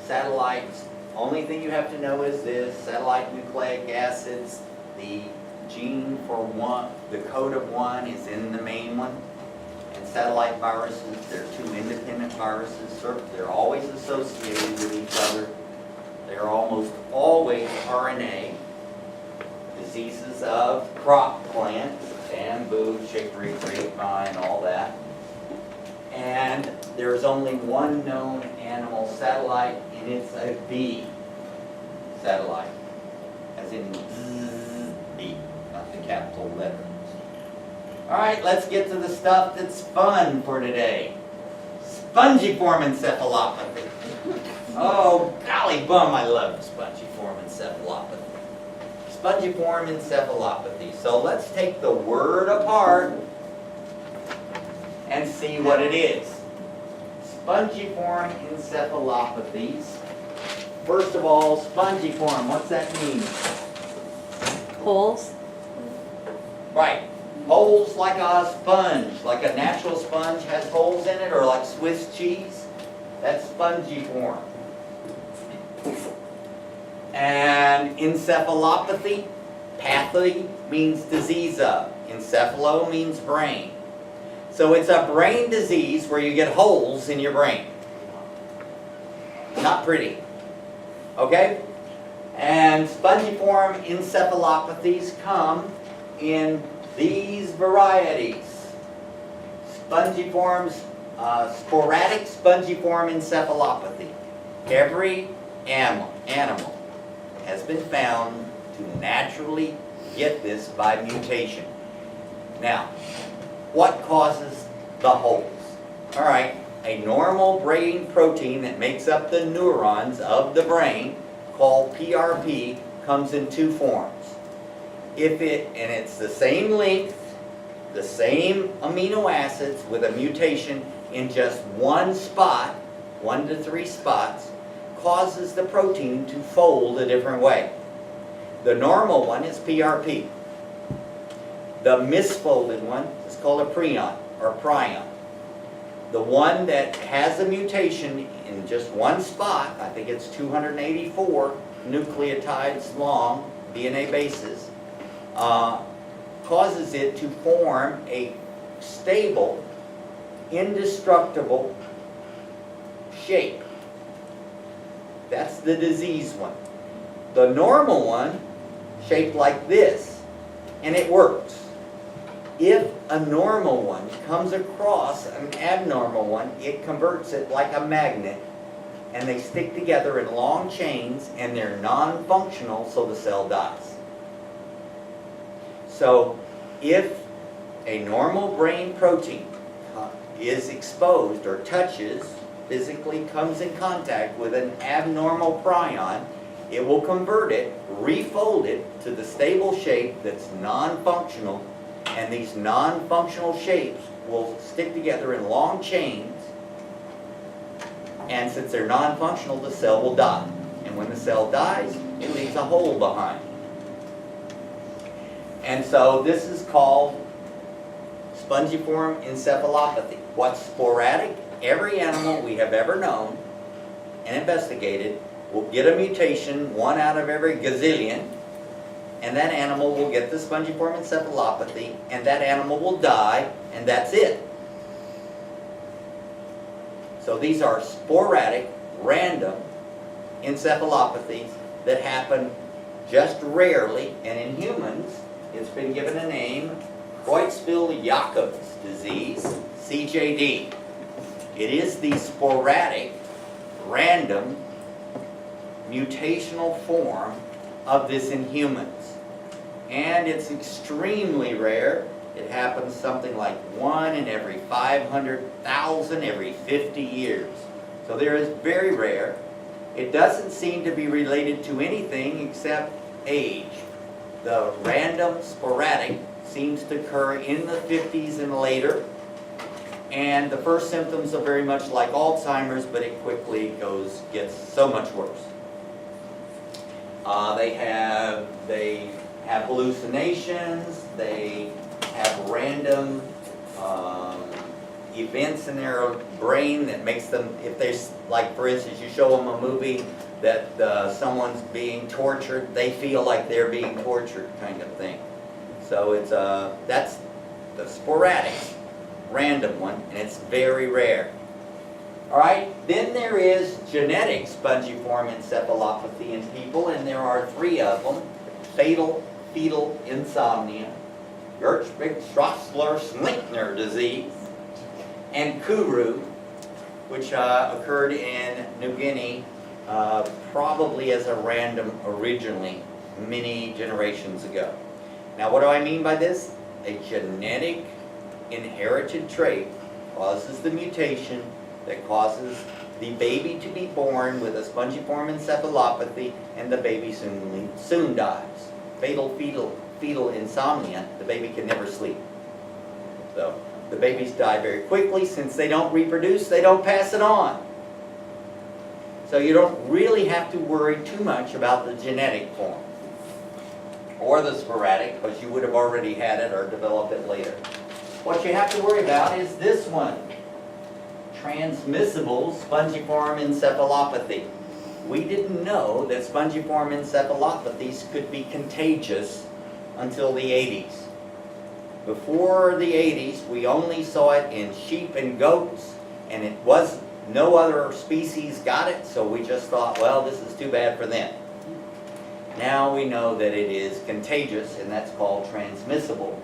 satellites. Only thing you have to know is this: satellite nucleic acids, the gene for one, the code of one is in the main one. And satellite viruses, they're two independent viruses. They're always associated with each other. They're almost always RNA. Diseases of crop plants, bamboo, chicory, grapevine, all that. And there's only one known animal satellite, and it's a bee satellite, as in bee, not the capital letter. All right, let's get to the stuff that's fun for today. Spongiform encephalopathy. Oh, golly bum, I love spongiform encephalopathy. Spongiform encephalopathy. So let's take the word apart and see what it is. Spongiform encephalopathies. First of all, spongiform, what's that mean? Holes. Right. Holes like a sponge, like a natural sponge has holes in it, or like Swiss cheese. That's spongiform. And encephalopathy, pathy means disease of. Encephalo means brain. So it's a brain disease where you get holes in your brain. Not pretty. Okay? And spongiform encephalopathies come in these varieties. Spongiforms, sporadic spongiform encephalopathy. Every animal has been found to naturally get this by mutation. Now, what causes the holes? All right, a normal brain protein that makes up the neurons of the brain, called PRP, comes in two forms. And it's the same length, the same amino acids with a mutation in just one spot, 1 to 3 spots, causes the protein to fold a different way. The normal one is PRP. The misfolded one is called a prion or prion. The one that has a mutation in just one spot, I think it's 284 nucleotides long, DNA bases, causes it to form a stable, indestructible shape. That's the disease one. The normal one, shaped like this, and it works. If a normal one comes across an abnormal one, it converts it like a magnet, and they stick together in long chains, and they're non-functional, so the cell dies. So if a normal brain protein is exposed or touches, physically comes in contact with an abnormal prion, it will convert it, refold it to the stable shape that's non-functional, and these non-functional shapes will stick together in long chains, and since they're non-functional, the cell will die. And when the cell dies, it leaves a hole behind. And so this is called spongiform encephalopathy. What's sporadic? Every animal we have ever known and investigated will get a mutation, 1 out of every gazillion, and that animal will get the spongiform encephalopathy, and that animal will die, and that's it. So these are sporadic, random encephalopathies that happen just rarely, and in humans, it's been given a name, Creutzfeldt-Jakob's disease, CJD. It is the sporadic, random, mutational form of this in humans. And it's extremely rare. It happens something like 1 in every 500,000 every 50 years. So there is very rare. It doesn't seem to be related to anything except age. The random, sporadic seems to occur in the 50s and later. And the first symptoms are very much like Alzheimer's, but it quickly gets so much worse. They have hallucinations. They have random events in their brain that makes them, if there's, like for instance, you show them a movie that someone's being tortured, they feel like they're being tortured kind of thing. So it's that's the sporadic, random one, and it's very rare. All right, then there is genetic spongiform encephalopathy in people, and there are 3 of them: fatal fetal insomnia, Gertz-Straussler-Schlinkner disease, and Kuru, which occurred in New Guinea, probably as a random originally, many generations ago. Now, what do I mean by this? A genetic inherited trait causes the mutation that causes the baby to be born with a spongiform encephalopathy, and the baby soon dies. Fatal fetal insomnia, the baby can never sleep. So the babies die very quickly. Since they don't reproduce, they don't pass it on. So you don't really have to worry too much about the genetic form or the sporadic, because you would have already had it or developed it later. What you have to worry about is this one: transmissible spongiform encephalopathy. We didn't know that spongiform encephalopathies could be contagious until the 80s. Before the 80s, we only saw it in sheep and goats, and it was no other species got it, so we just thought, well, this is too bad for them. Now we know that it is contagious, and that's called transmissible.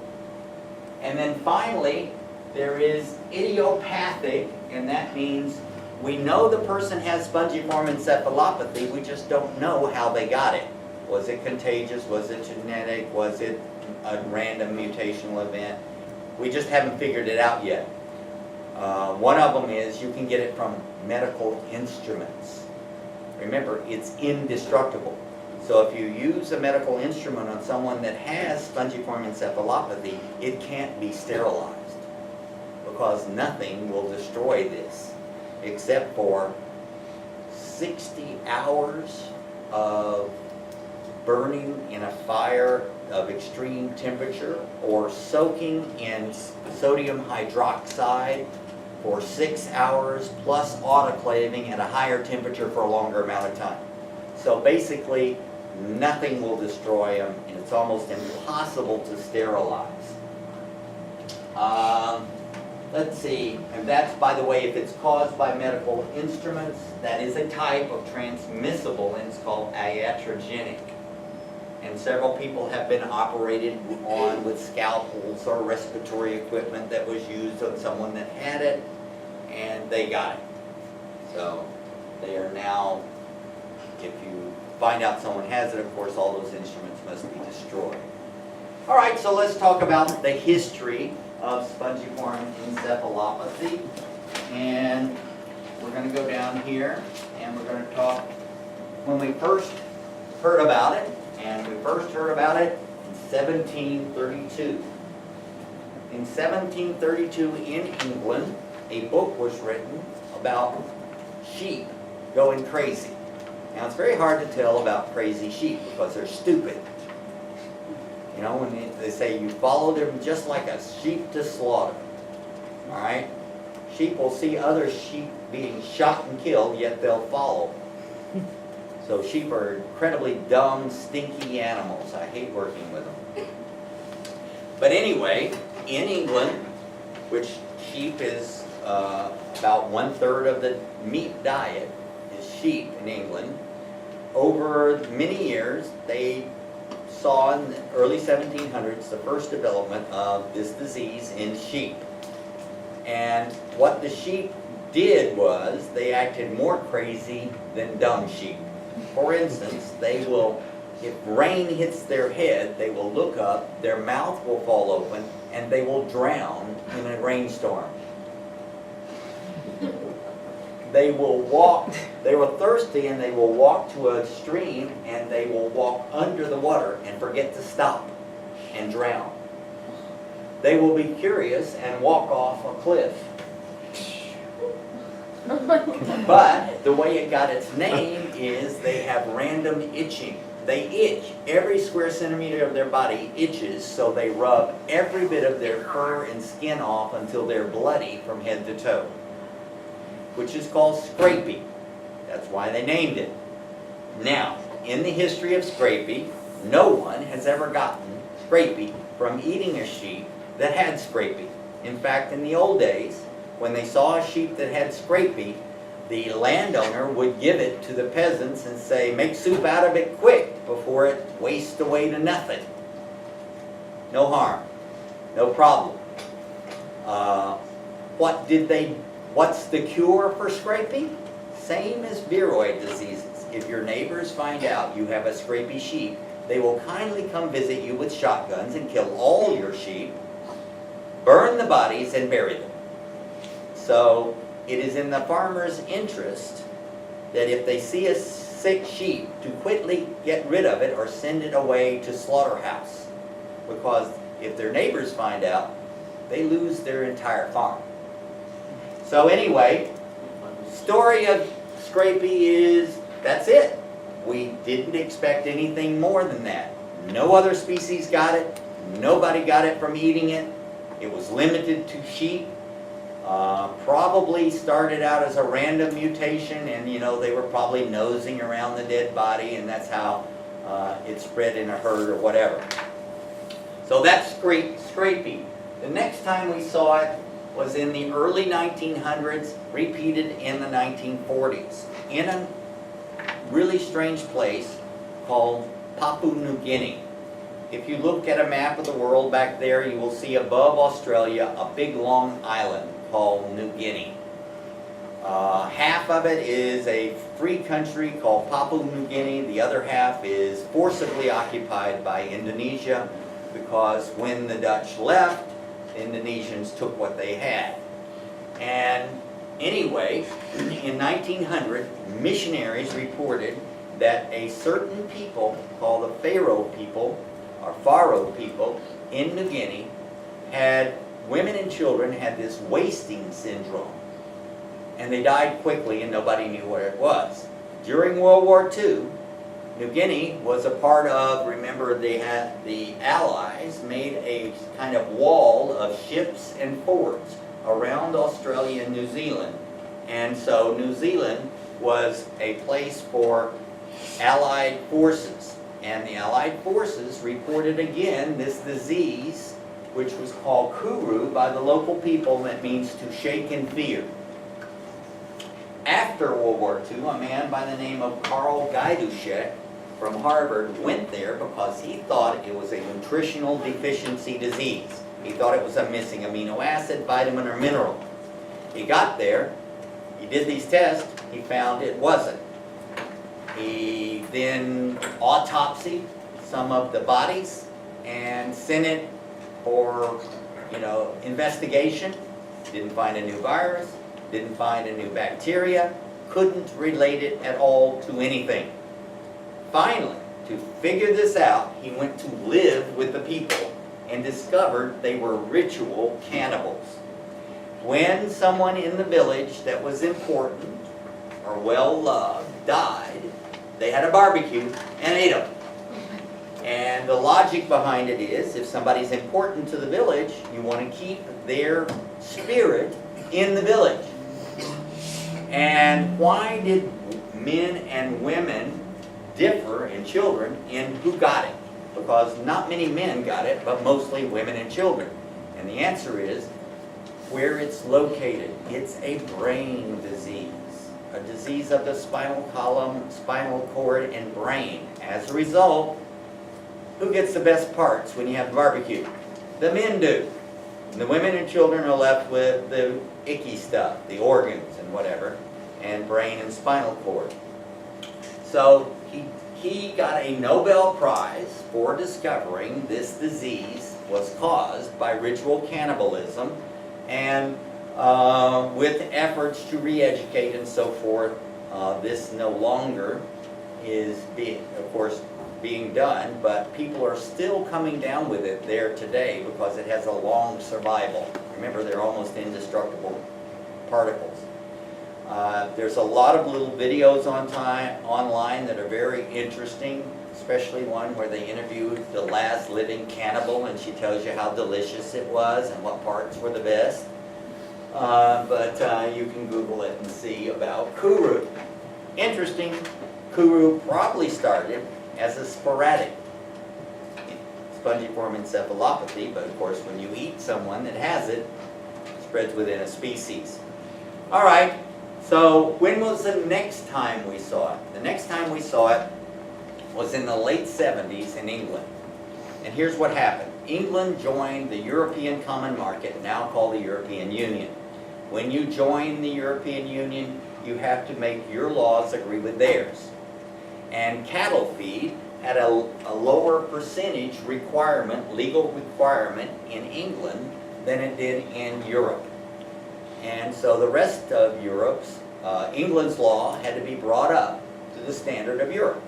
And then finally, there is idiopathic, and that means we know the person has spongiform encephalopathy, we just don't know how they got it. Was it contagious? Was it genetic? Was it a random mutational event? We just haven't figured it out yet. One of them is you can get it from medical instruments. Remember, it's indestructible. So if you use a medical instrument on someone that has spongiform encephalopathy, it can't be sterilized, because nothing will destroy this except for 60 hours of burning in a fire of extreme temperature, or soaking in sodium hydroxide for 6 hours, plus autoclaving at a higher temperature for a longer amount of time. So basically, nothing will destroy them, and it's almost impossible to sterilize. Let's see, and that's, by the way, if it's caused by medical instruments, that is a type of transmissible, and it's called iatrogenic. And several people have been operated on with scalpels or respiratory equipment that was used on someone that had it, and they got it. So they are now, if you find out someone has it, of course, all those instruments must be destroyed. All right, so let's talk about the history of spongiform encephalopathy. And we're going to go down here, and we're going to talk when we first heard about it. And we first heard about it in 1732. In 1732 in England, a book was written about sheep going crazy. Now, it's very hard to tell about crazy sheep because they're stupid. You know, when they say you follow them just like a sheep to slaughter. All right? Sheep will see other sheep being shot and killed, yet they'll follow. So sheep are incredibly dumb, stinky animals. I hate working with them. But anyway, in England, which sheep is about 1/3 of the meat diet is sheep in England, over many years, they saw in the early 1700s the first development of this disease in sheep. And what the sheep did was they acted more crazy than dumb sheep. For instance, they will, if rain hits their head, they will look up, their mouth will fall open, and they will drown in a rainstorm. They will walk, they were thirsty, and they will walk to a stream, and they will walk under the water and forget to stop and drown. They will be curious and walk off a cliff. But the way it got its name is they have random itching. They itch. Every square centimeter of their body itches, so they rub every bit of their fur and skin off until they're bloody from head to toe, which is called scrapie. That's why they named it. Now, in the history of scrapie, no one has ever gotten scrapie from eating a sheep that had scrapie. In fact, in the old days, when they saw a sheep that had scrapie, the landowner would give it to the peasants and say, make soup out of it quick before it wastes away to nothing. No harm, no problem. What's the cure for scrapie? Same as viroid diseases. If your neighbors find out you have a scrapie sheep, they will kindly come visit you with shotguns and kill all your sheep, burn the bodies, and bury them. So it is in the farmer's interest that if they see a sick sheep, to quickly get rid of it or send it away to slaughterhouse. Because if their neighbors find out, they lose their entire farm. So anyway, story of scrapie is, that's it. We didn't expect anything more than that. No other species got it. Nobody got it from eating it. It was limited to sheep. Probably started out as a random mutation, and they were probably nosing around the dead body, and that's how it spread in a herd or whatever. So that's scrapie. The next time we saw it was in the early 1900s, repeated in the 1940s, in a really strange place called Papua New Guinea. If you look at a map of the world back there, you will see above Australia a big long island called New Guinea. Half of it is a free country called Papua New Guinea. The other half is forcibly occupied by Indonesia, because when the Dutch left, the Indonesians took what they had. And anyway, in 1900, missionaries reported that a certain people called the Faro people, or Faro people, in New Guinea, women and children had this wasting syndrome. And they died quickly and nobody knew what it was. During World War II, New Guinea was a part of, remember, the Allies made a kind of wall of ships and forts around Australia and New Zealand. And so New Zealand was a place for Allied forces. And the Allied forces reported again this disease, which was called kuru by the local people, that means to shake in fear. After World War II, a man by the name of Karl Gaidushek from Harvard went there because he thought it was a nutritional deficiency disease. He thought it was a missing amino acid, vitamin, or mineral. He got there, he did these tests, he found it wasn't. He then autopsied some of the bodies and sent it for, investigation. Didn't find a new virus, didn't find a new bacteria, couldn't relate it at all to anything. Finally, to figure this out, he went to live with the people and discovered they were ritual cannibals. When someone in the village that was important or well loved died, they had a barbecue and ate them. And the logic behind it is, if somebody's important to the village, you want to keep their spirit in the village. And why did men and women differ, and children, in who got it? Because not many men got it, but mostly women and children. And the answer is where it's located. It's a brain disease. A disease of the spinal column, spinal cord, and brain. As a result, who gets the best parts when you have barbecue? The men do. And the women and children are left with the icky stuff, the organs and whatever, and brain and spinal cord. So he got a Nobel Prize for discovering this disease was caused by ritual cannibalism, and with efforts to re-educate and so forth, this no longer is being done, but people are still coming down with it there today because it has a long survival. Remember, they're almost indestructible particles. There's a lot of little videos online that are very interesting, especially one where they interviewed the last living cannibal, and she tells you how delicious it was and what parts were the best. But you can Google it and see about kuru. Interesting, kuru probably started as a sporadic spongiform encephalopathy, but of course when you eat someone that has it, it spreads within a species. All right, so when was the next time we saw it? The next time we saw it was in the late 70s in England. And here's what happened. England joined the European Common Market, now called the European Union. When you join the European Union, you have to make your laws agree with theirs. And cattle feed had a lower percentage requirement, legal requirement in England than it did in Europe. And so the rest of Europe's, England's law had to be brought up to the standard of Europe.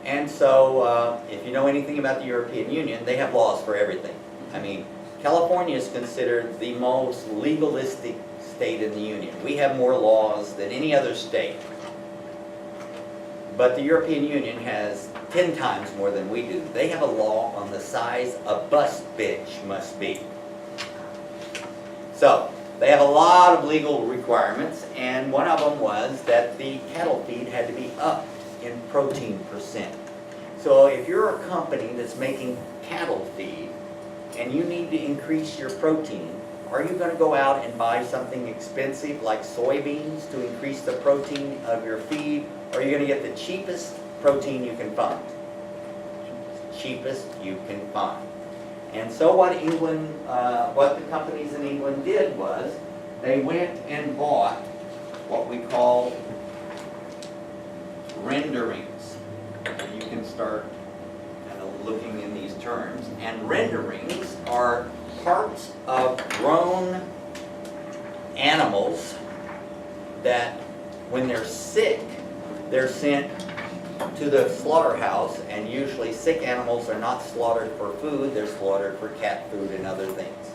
And so if you know anything about the European Union, they have laws for everything. I mean, California is considered the most legalistic state in the Union. We have more laws than any other state. But the European Union has 10 times more than we do. They have a law on the size a bus bench must be. So, they have a lot of legal requirements, and one of them was that the cattle feed had to be up in protein percent. So if you're a company that's making cattle feed and you need to increase your protein, are you going to go out and buy something expensive like soybeans to increase the protein of your feed, or are you going to get the cheapest protein you can find? Cheapest you can find. And so what the companies in England did was they went and bought what we call renderings. You can start kind of looking in these terms. And renderings are parts of grown animals that when they're sick, they're sent to the slaughterhouse, and usually sick animals are not slaughtered for food, they're slaughtered for cat food and other things.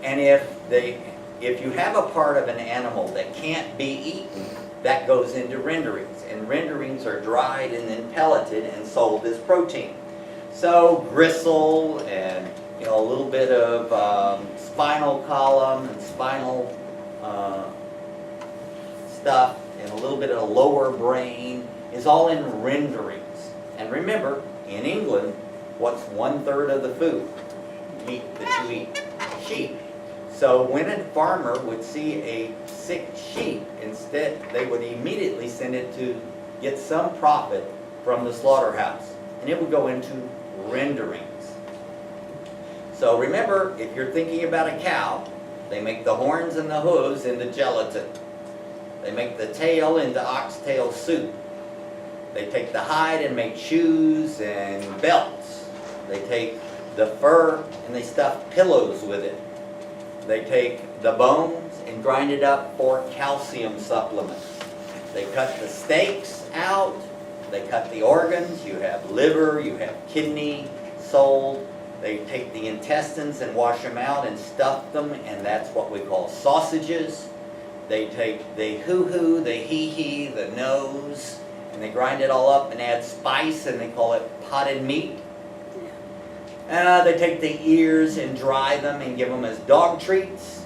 And if you have a part of an animal that can't be eaten, that goes into renderings. And renderings are dried and then pelleted and sold as protein. So gristle and a little bit of spinal column and spinal stuff and a little bit of lower brain is all in renderings. And remember, in England, what's 1/3 of the food meat that you eat? Sheep. So when a farmer would see a sick sheep, instead they would immediately send it to get some profit from the slaughterhouse, and it would go into renderings. So remember, if you're thinking about a cow, they make the horns and the hooves into gelatin. They make the tail into oxtail soup. They take the hide and make shoes and belts. They take the fur and they stuff pillows with it. They take the bones and grind it up for calcium supplements. They cut the steaks out. They cut the organs. You have liver, you have kidney sold. They take the intestines and wash them out and stuff them, and that's what we call sausages. They take the hoo-hoo, the hee-hee, the nose, and they grind it all up and add spice, and they call it potted meat. They take the ears and dry them and give them as dog treats.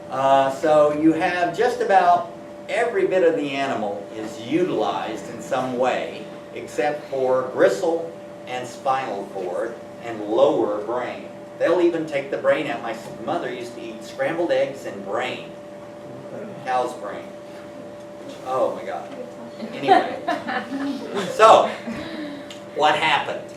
So you have just about every bit of the animal is utilized in some way, except for gristle and spinal cord and lower brain. They'll even take the brain out. My mother used to eat scrambled eggs and brain. Cow's brain. Oh my God. Anyway. So, what happened?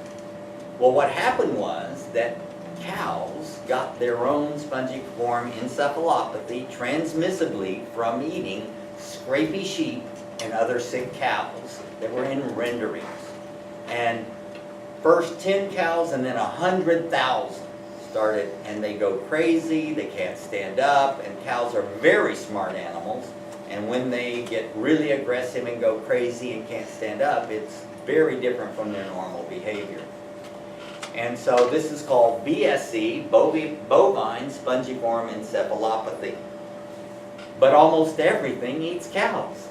Well, what happened was that cows got their own spongiform encephalopathy transmissibly from eating scrapey sheep and other sick cows that were in renderings. And first 10 cows and then 100,000 started, and they go crazy, they can't stand up, and cows are very smart animals, and when they get really aggressive and go crazy and can't stand up, it's very different from their normal behavior. And so this is called BSE, bovine spongiform encephalopathy. But almost everything eats cows.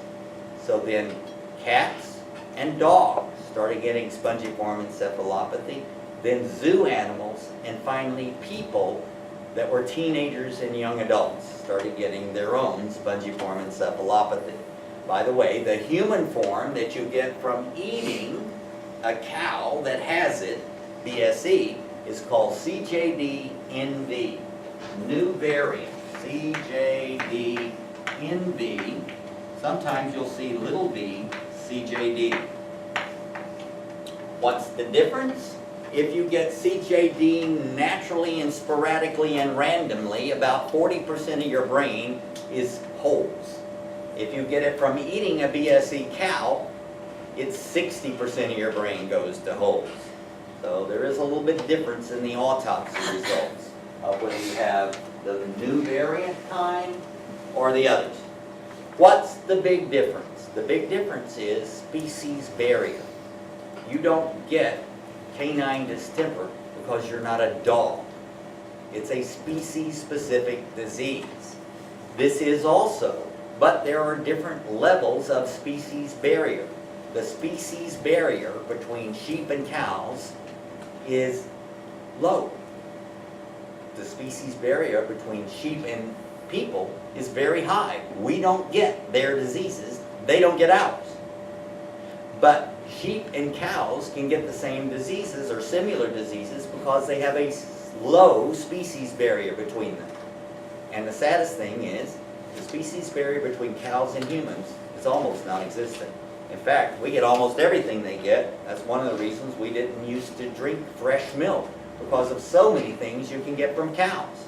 So then cats and dogs started getting spongiform encephalopathy, then zoo animals, and finally people that were teenagers and young adults started getting their own spongiform encephalopathy. By the way, the human form that you get from eating a cow that has it, BSE, is called Ch10BViroidsPrions. New variant, Ch10BViroidsPrions. Sometimes you'll see little v, CJD. What's the difference? If you get CJD naturally and sporadically and randomly, about 40% of your brain is holes. If you get it from eating a BSE cow, it's 60% of your brain goes to holes. So there is a little bit difference in the autopsy results of whether you have the new variant kind or the others. What's the big difference? The big difference is species barrier. You don't get canine distemper because you're not a dog. It's a species-specific disease. This is also, but there are different levels of species barrier. The species barrier between sheep and cows is low. The species barrier between sheep and people is very high. We don't get their diseases, they don't get ours. But sheep and cows can get the same diseases or similar diseases because they have a low species barrier between them. And the saddest thing is, the species barrier between cows and humans is almost non-existent. In fact, we get almost everything they get. That's one of the reasons we didn't used to drink fresh milk, because of so many things you can get from cows.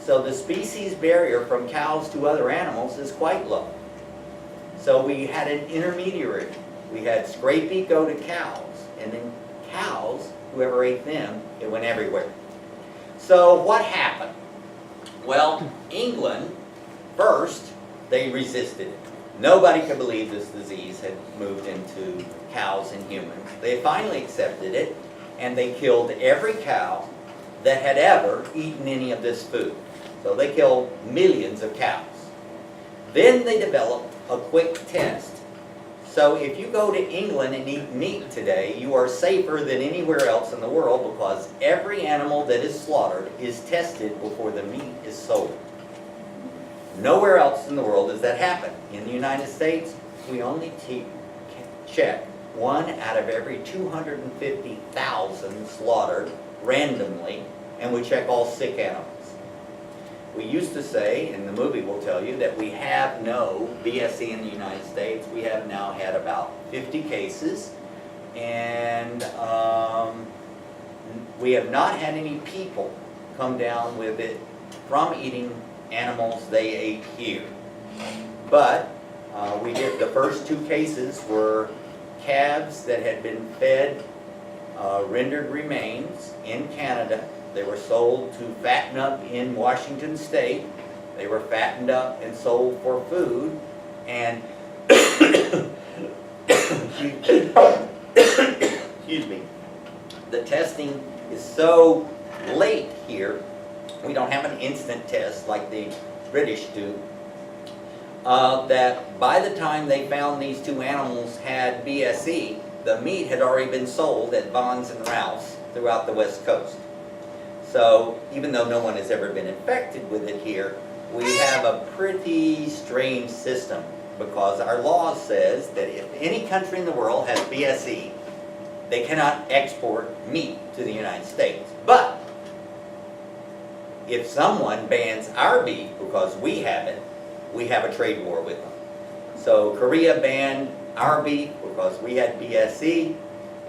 So the species barrier from cows to other animals is quite low. So we had an intermediary. We had scrapie go to cows, and then cows, whoever ate them, it went everywhere. So what happened? Well, England, first, they resisted it. Nobody could believe this disease had moved into cows and humans. They finally accepted it, and they killed every cow that had ever eaten any of this food. So they killed millions of cows. Then they developed a quick test. So if you go to England and eat meat today, you are safer than anywhere else in the world because every animal that is slaughtered is tested before the meat is sold. Nowhere else in the world does that happen. In the United States, we only check 1 out of every 250,000 slaughtered randomly, and we check all sick animals. We used to say, and the movie will tell you, that we have no BSE in the United States. We have now had about 50 cases, and we have not had any people come down with it from eating animals they ate here. But we did, the first 2 cases were calves that had been fed rendered remains in Canada. They were sold to fatten up in Washington State. They were fattened up and sold for food. And excuse me, the testing is so late here. We don't have an instant test like the British do. That by the time they found these 2 animals had BSE, the meat had already been sold at Vons and Ralph's throughout the West Coast. So even though no one has ever been infected with it here, we have a pretty strange system because our law says that if any country in the world has BSE, they cannot export meat to the United States. But if someone bans our beef because we have it, we have a trade war with them. So Korea banned our beef because we had BSE,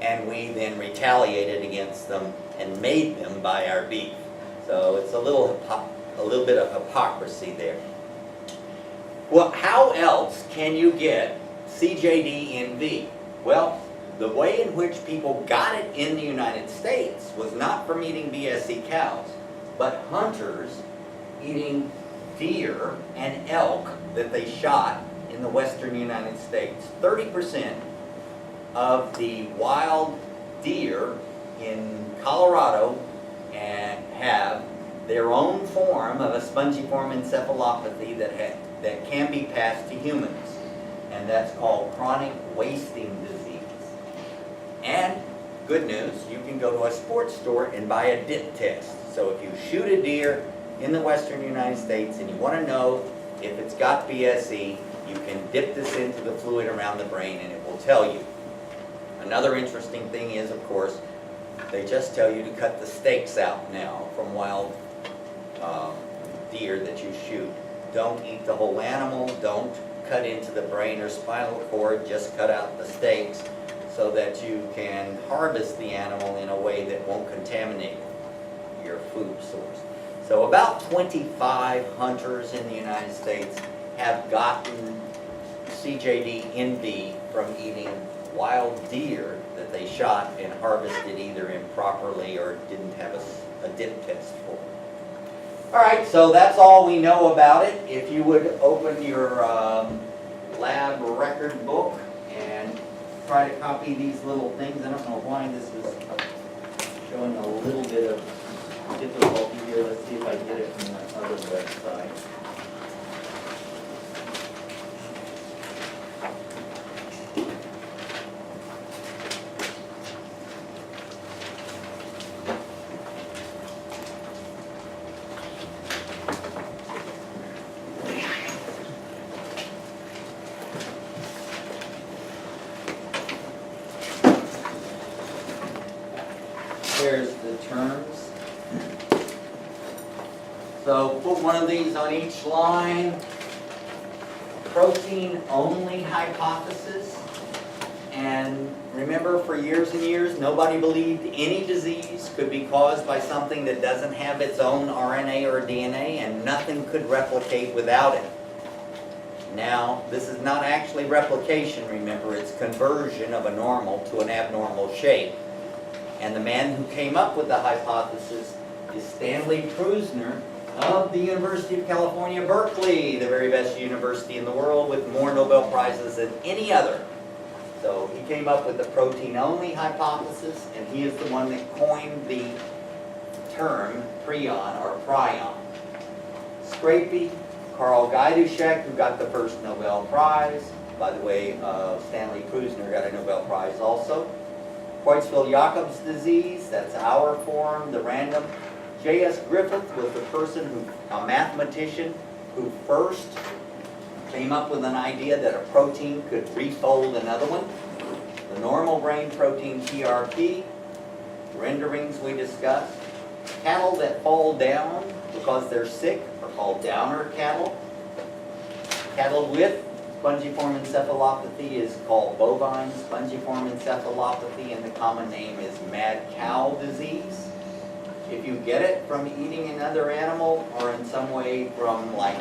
and we then retaliated against them and made them buy our beef. So it's a little bit of hypocrisy there. Well, how else can you get CJD-NV? Well, the way in which people got it in the United States was not from eating BSE cows, but hunters eating deer and elk that they shot in the western United States. 30% of the wild deer in Colorado and have their own form of a spongiform encephalopathy that that can be passed to humans, and that's called chronic wasting disease. And good news, you can go to a sports store and buy a dip test. So if you shoot a deer in the western United States and you want to know if it's got BSE, you can dip this into the fluid around the brain and it will tell you. Another interesting thing is, of course, they just tell you to cut the steaks out now from wild deer that you shoot. Don't eat the whole animal, don't cut into the brain or spinal cord, just cut out the steaks so that you can harvest the animal in a way that won't contaminate your food source. So about 25 hunters in the United States have gotten CJD-NV from eating wild deer that they shot and harvested either improperly or didn't have a dip test for. All right, so that's all we know about it. If you would open your lab record book and try to copy these little things. I don't know why this is showing a little bit of difficulty here. Let's see if I get it from that other website. There's the terms. So put one of these on each line. Protein only hypothesis. And remember, for years and years, nobody believed any disease could be caused by something that doesn't have its own RNA or DNA, and nothing could replicate without it. Now, this is not actually replication, remember, it's conversion of a normal to an abnormal shape. And the man who came up with the hypothesis is Stanley Prusner of the University of California, Berkeley, the very best university in the world with more Nobel Prizes than any other. So he came up with the protein-only hypothesis, and he is the one that coined the term prion or prion. Scrapie, Carl Gajduszek, who got the first Nobel Prize. By the way, Stanley Prusner got a Nobel Prize also. Creutzfeldt-Jakob's disease, that's our form, the random. J.S. Griffith was the person a mathematician, who first came up with an idea that a protein could refold another one. The normal brain protein TRP, renderings we discussed. Cattle that fall down because they're sick are called downer cattle. Cattle with spongiform encephalopathy is called bovine spongiform encephalopathy, and the common name is mad cow disease. If you get it from eating another animal or in some way from like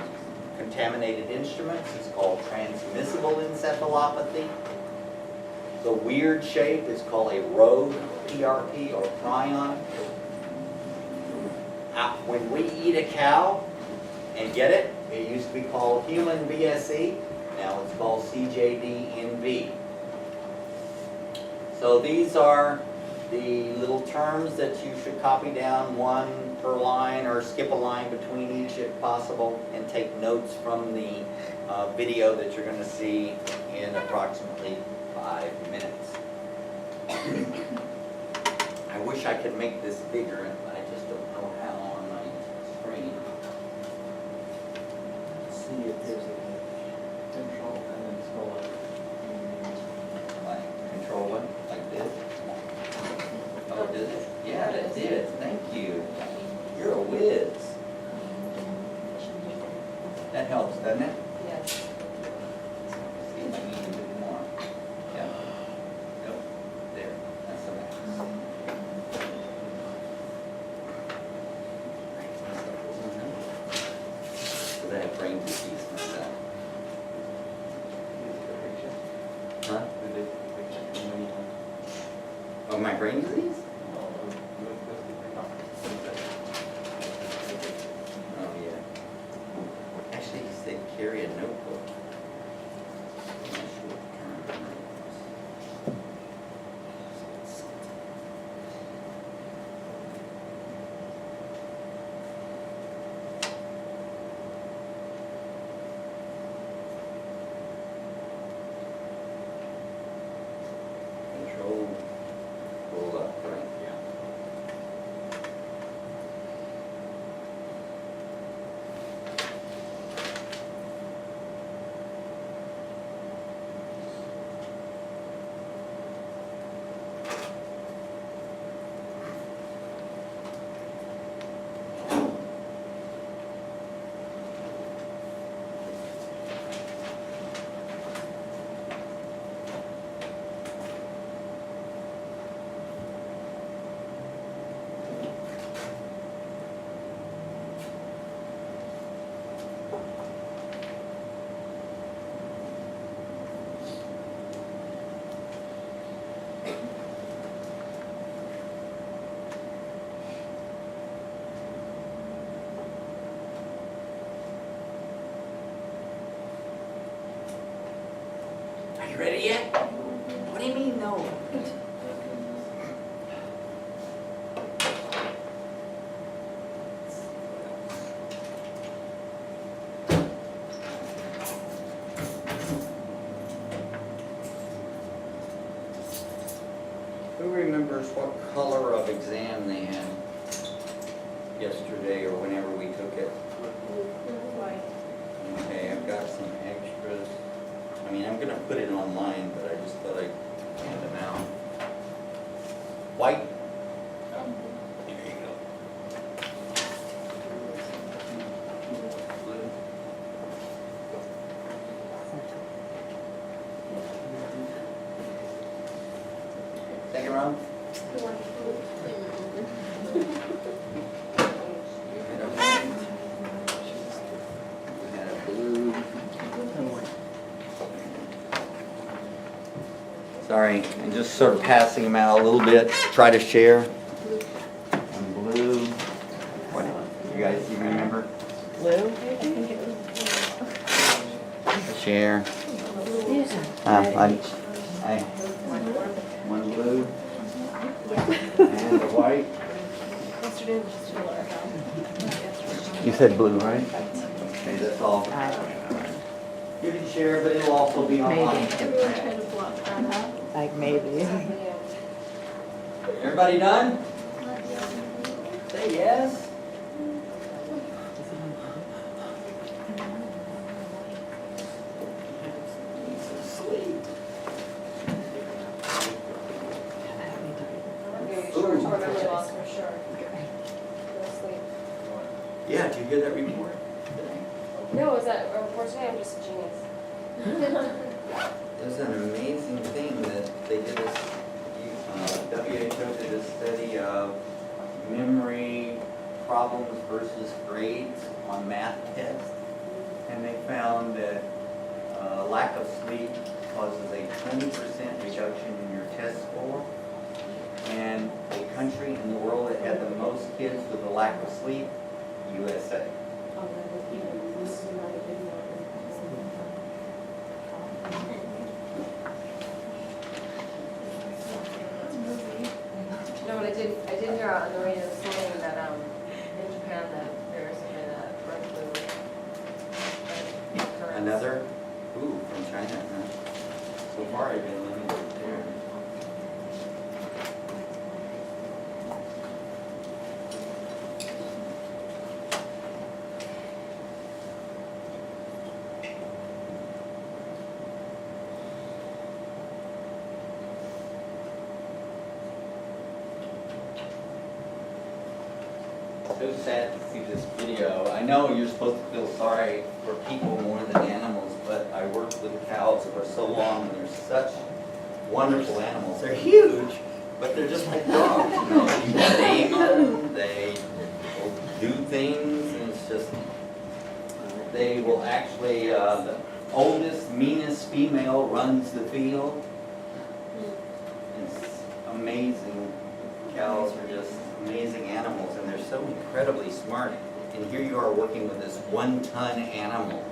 contaminated instruments, it's called transmissible encephalopathy. The weird shape is called a rogue PRP or prion. When we eat a cow and get it, it used to be called human BSE. Now it's called CJD-NV. So these are the little terms that you should copy down, one per line, or skip a line between each if possible, and take notes from the video that you're going to see in approximately 5 minutes. I wish I could make this bigger, but I just don't know how on my screen. Let's see if there's a control and then scroll up. Like control one, like this. Oh, did it? Yeah, it did. Thank you. You're a whiz. That helps, doesn't it? Yes. See if I need a bit more. Yeah. Nope. There. That's the max. Because I have brain disease myself. Huh? Oh, my brain disease? Oh, yeah. Actually, he said carry a notebook. Oh. Who remembers what color of exam they had yesterday or whenever we took it? Okay, I've got some extras. I mean, I'm gonna put it online, but I just thought I'd hand them out. White? Here you go. Second round? Had a white. Had a blue. Sorry, I'm just sort of passing them out a little bit, try to share. And blue. What, you guys, you remember? Blue? Share. One blue. And a white. You said blue, right? Okay, that's all. You can share, but it'll also be online. Like maybe. Everybody done? Say yes. Need some sleep. Short-term memory loss for sure. No sleep. Yeah, did you hear that report today? No, is that a report today? I'm just a genius. It was an amazing thing that they did this, WHO did a study of memory problems versus grades on math tests. And they found that lack of sleep causes a 20% reduction in your test score. And a country in the world that had the most kids with a lack of sleep, USA. No, but I did hear on the radio this morning that in Japan that there's been a bird flu occurrence. Another, from China, huh? So far I've been limited there. So sad to see this video. I know you're supposed to feel sorry for people more than animals, but I worked with cows for so long and they're such wonderful animals. They're huge, but they're just like dogs, you know. You name them, they will do things, and it's just, they will actually, the oldest, meanest female runs the field. It's amazing. Cows are just amazing animals, and they're so incredibly smart. And here you are working with this 1-ton animal,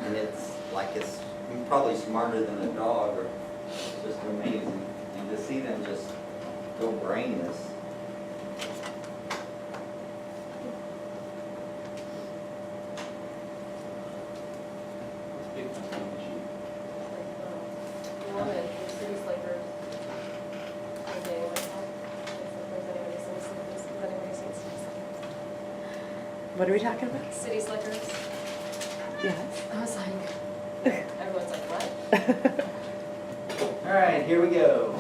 and it's like it's probably smarter than a dog, or it's just amazing. And to see them just go brainless. Woman, the city slickers. Has anybody seen city slickers? What are we talking about? City slickers? Yes. I was like, everyone's like, what? All right, here we go.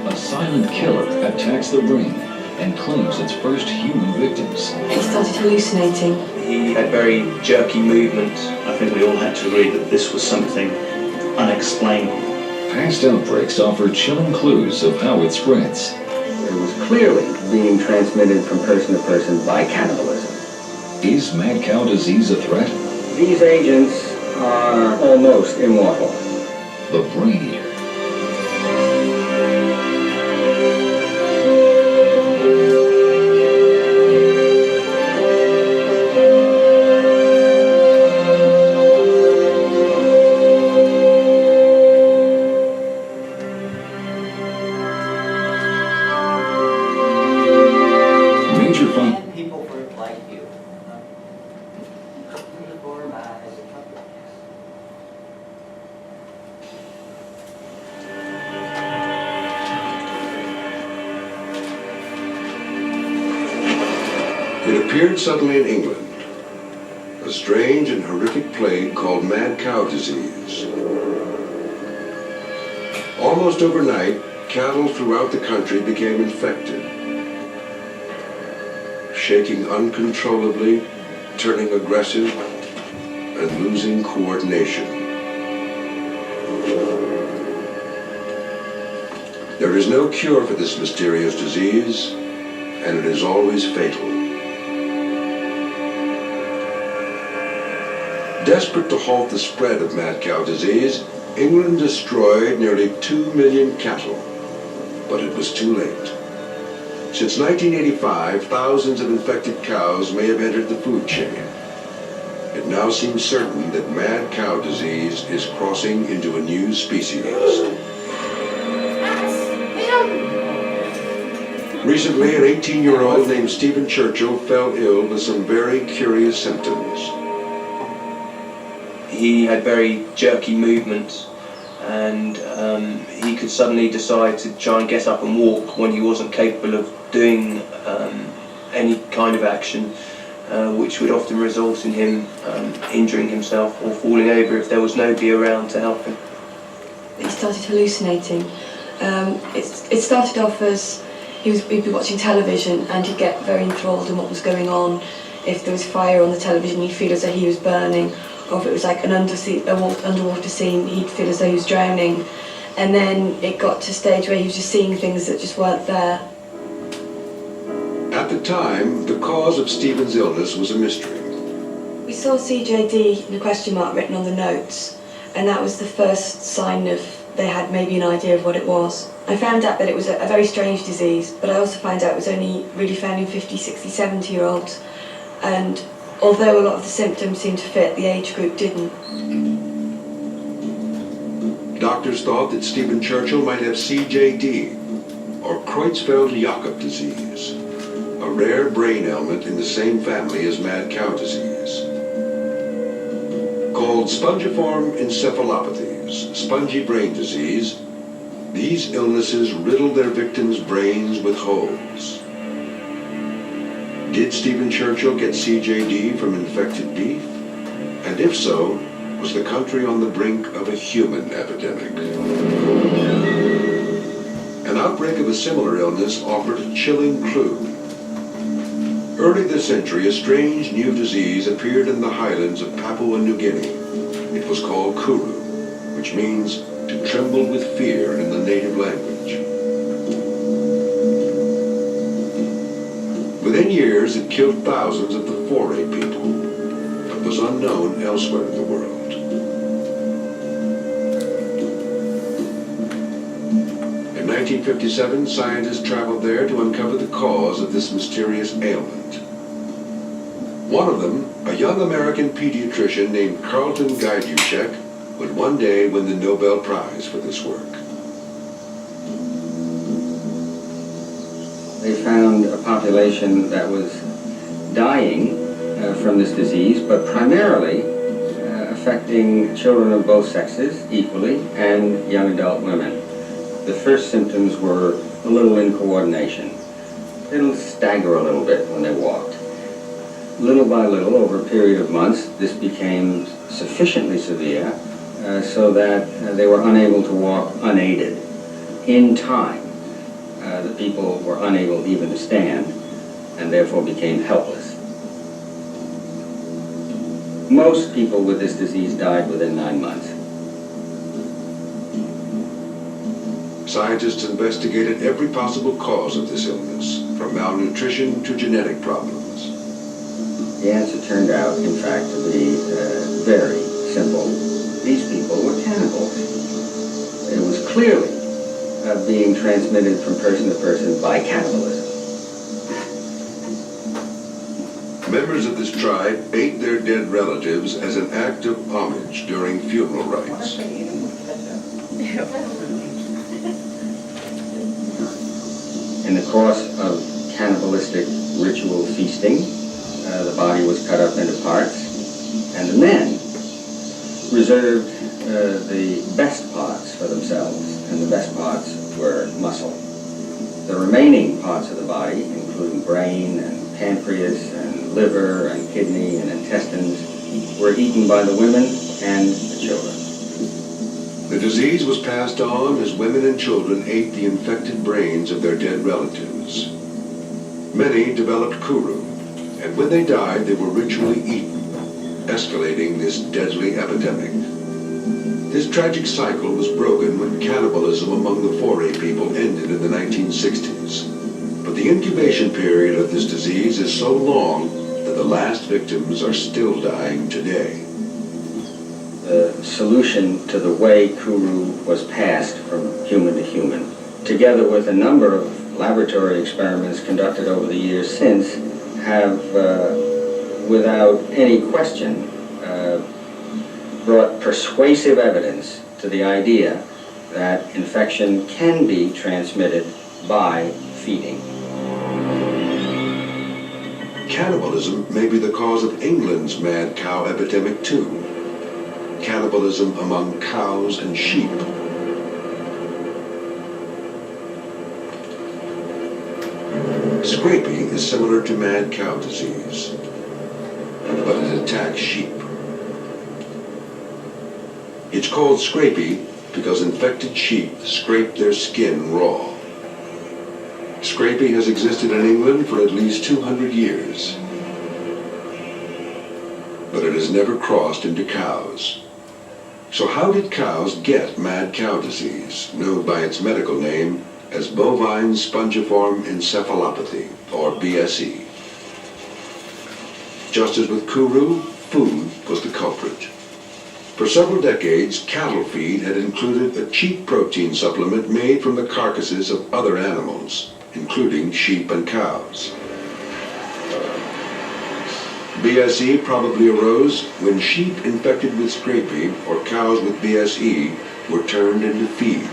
A silent killer attacks the brain and claims its first human victims. He started hallucinating. He had very jerky movements. I think we all had to agree that this was something unexplainable. Past outbreaks offer chilling clues of how it spreads. It was clearly being transmitted from person to person by cannibalism. Is mad cow disease a threat? These agents are almost immortal. The Brain Eater. It appeared suddenly in England, a strange and horrific plague called mad cow disease. Almost overnight, cattle throughout the country became infected, shaking uncontrollably, turning aggressive, and losing coordination. There is no cure for this mysterious disease, and it is always fatal. Desperate to halt the spread of mad cow disease, England destroyed nearly 2 million cattle, but it was too late. Since 1985, thousands of infected cows may have entered the food chain. It now seems certain that mad cow disease is crossing into a new species. Recently, an 18-year-old named Stephen Churchill fell ill with some very curious symptoms. He had very jerky movements, and he could suddenly decide to try and get up and walk when he wasn't capable of doing any kind of action, which would often result in him injuring himself or falling over if there was nobody around to help him. He started hallucinating. It started off as he'd be watching television and he'd get very enthralled in what was going on. If there was fire on the television, he'd feel as though he was burning, or if it was like an underwater scene, he'd feel as though he was drowning. And then it got to a stage where he was just seeing things that just weren't there. At the time, the cause of Stephen's illness was a mystery. We saw CJD and a question mark written on the notes, and that was the first sign of they had maybe an idea of what it was. I found out that it was a very strange disease, but I also found out it was only really found in 50, 60, 70-year-olds. And although a lot of the symptoms seemed to fit, the age group didn't. Doctors thought that Stephen Churchill might have CJD, or Creutzfeldt-Jakob disease, a rare brain ailment in the same family as mad cow disease. Called spongiform encephalopathies, spongy brain disease, these illnesses riddle their victims' brains with holes. Did Stephen Churchill get CJD from infected beef? And if so, was the country on the brink of a human epidemic? An outbreak of a similar illness offered a chilling clue. Early this century, a strange new disease appeared in the highlands of Papua New Guinea. It was called kuru, which means to tremble with fear in the native language. Within years, it killed thousands of the foray people, but was unknown elsewhere in the world. In 1957, scientists traveled there to uncover the cause of this mysterious ailment. One of them, a young American pediatrician named Carlton Gaidushek, would one day win the Nobel Prize for this work. They found a population that was dying from this disease, but primarily affecting children of both sexes equally and young adult women. The first symptoms were a little incoordination. They'll stagger a little bit when they walked. Little by little, over a period of months, this became sufficiently severe so that they were unable to walk unaided. In time, the people were unable even to stand and therefore became helpless. Most people with this disease died within 9 months. Scientists investigated every possible cause of this illness, from malnutrition to genetic problems. The answer turned out, in fact, to be very simple. These people were cannibals. It was clearly being transmitted from person to person by cannibalism. Members of this tribe ate their dead relatives as an act of homage during funeral rites. In the course of cannibalistic ritual feasting, the body was cut up into parts, and the men reserved the best parts for themselves, and the best parts were muscle. The remaining parts of the body, including brain and pancreas and liver and kidney and intestines, were eaten by the women and the children. The disease was passed on as women and children ate the infected brains of their dead relatives. Many developed kuru, and when they died, they were ritually eaten, escalating this deadly epidemic. This tragic cycle was broken when cannibalism among the foray people ended in the 1960s. But the incubation period of this disease is so long that the last victims are still dying today. The solution to the way kuru was passed from human to human, together with a number of laboratory experiments conducted over the years since, have, without any question, brought persuasive evidence to the idea that infection can be transmitted by feeding. Cannibalism may be the cause of England's mad cow epidemic too. Cannibalism among cows and sheep. Scrapie is similar to mad cow disease, but it attacks sheep. It's called scrapie because infected sheep scrape their skin raw. Scrapie has existed in England for at least 200 years, but it has never crossed into cows. So how did cows get mad cow disease, known by its medical name as bovine spongiform encephalopathy, or BSE? Just as with kuru, food was the culprit. For several decades, cattle feed had included a cheap protein supplement made from the carcasses of other animals, including sheep and cows. BSE probably arose when sheep infected with scrapie or cows with BSE were turned into feed.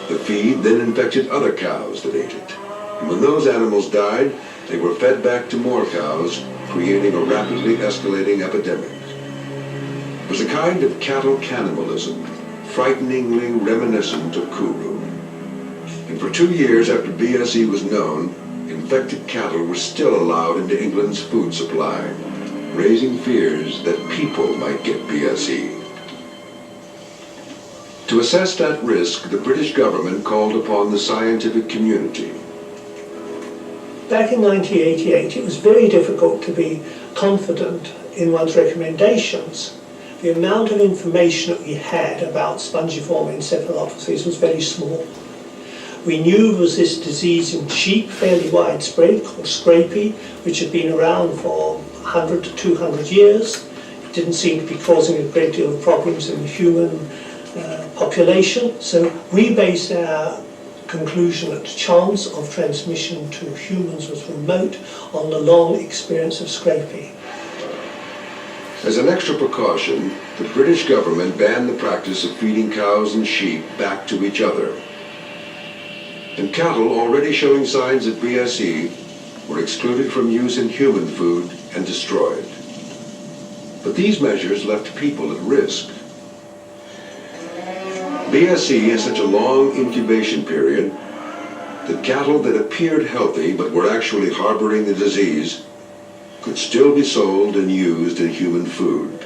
The feed then infected other cows that ate it. And when those animals died, they were fed back to more cows, creating a rapidly escalating epidemic. It was a kind of cattle cannibalism, frighteningly reminiscent of kuru. And for 2 years after BSE was known, infected cattle were still allowed into England's food supply, raising fears that people might get BSE. To assess that risk, the British government called upon the scientific community. Back in 1988, it was very difficult to be confident in one's recommendations. The amount of information that we had about spongiform encephalopathies was very small. We knew there was this disease in sheep, fairly widespread, called scrapie, which had been around for 100 to 200 years. It didn't seem to be causing a great deal of problems in the human population, so we based our conclusion that the chance of transmission to humans was remote on the long experience of scrapie. As an extra precaution, the British government banned the practice of feeding cows and sheep back to each other. And cattle already showing signs of BSE were excluded from use in human food and destroyed. But these measures left people at risk. BSE has such a long incubation period that cattle that appeared healthy but were actually harboring the disease could still be sold and used in human food.